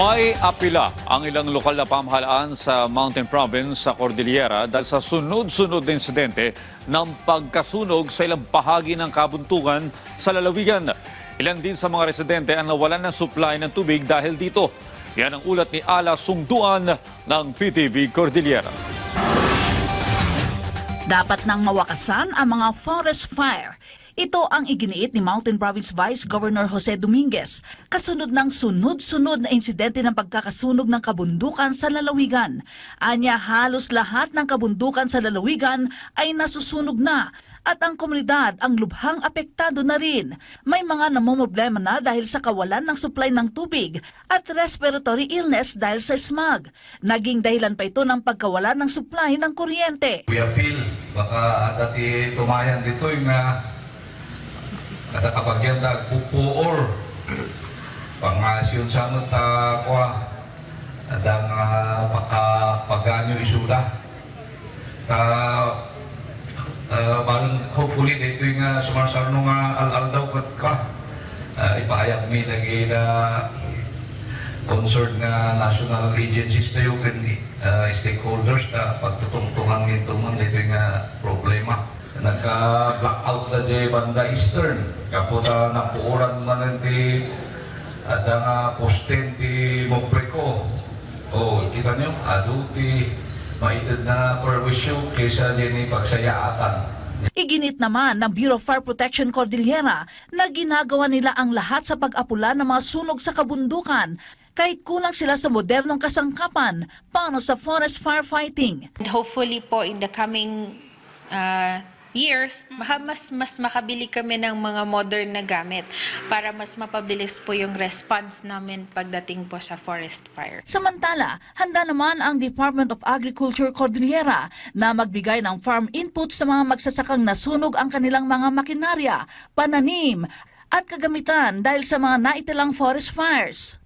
May apila ang ilang lokal na pamahalaan sa Mountain Province sa Cordillera dahil sa sunod-sunod na insidente ng pagkasunog sa ilang bahagi ng kabuntukan sa lalawigan. Ilan din sa mga residente ang nawalan ng supply ng tubig dahil dito. Yan ang ulat ni Ala Sungduan ng PTV Cordillera. Dapat nang mawakasan ang mga forest fire. Ito ang iginiit ni Mountain Province Vice Governor Jose Dominguez kasunod ng sunod-sunod na insidente ng pagkakasunog ng kabundukan sa lalawigan. Anya halos lahat ng kabundukan sa lalawigan ay nasusunog na at ang komunidad ang lubhang apektado na rin. May mga namumroblema na dahil sa kawalan ng supply ng tubig at respiratory illness dahil sa smog. Naging dahilan pa ito ng pagkawalan ng supply ng kuryente. We appeal, baka dati tumayan dito yung kada kapagyan na pupuor pangasyon sa mga takwa adang pagkanyo isuda hopefully dito yung sumasarno nga al-aldaw ka ipahayag mi lagi na concerned nga national agencies na yung stakeholders na pagtutungtungan nito man dito yung problema. Nagka-blackout na di banda eastern. Kaputa na puuran man di at ang postin di Mopreco. O, kita nyo, aduti maitid na perwisyo kaysa din pagsayaatan. Iginit naman ng Bureau of Fire Protection Cordillera na ginagawa nila ang lahat sa pag-apula ng mga sunog sa kabundukan kahit kulang sila sa modernong kasangkapan para sa forest firefighting. And hopefully po in the coming years, mas makabili kami ng mga modern na gamit para mas mapabilis po yung response namin pagdating po sa forest fire. Samantala, handa naman ang Department of Agriculture Cordillera na magbigay ng farm input sa mga magsasakang nasunog ang kanilang mga makinarya, pananim at kagamitan dahil sa mga naitalang forest fires.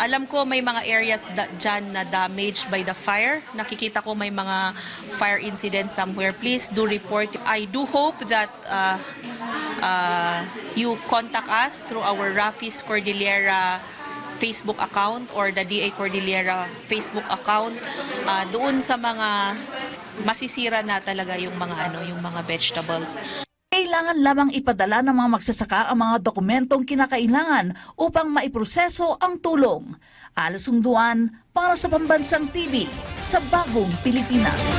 Alam ko may mga areas dyan na damaged by the fire. Nakikita ko may mga fire incidents somewhere. Please do report. I do hope that you contact us through our Rafis Cordillera Facebook account or the DA Cordillera Facebook account. Doon sa mga masisira na talaga yung mga vegetables. Kailangan lamang ipadala ng mga magsasaka ang mga dokumentong kinakailangan upang maiproseso ang tulong. Ala Sungduan para sa Pambansang TV sa Bagong Pilipinas.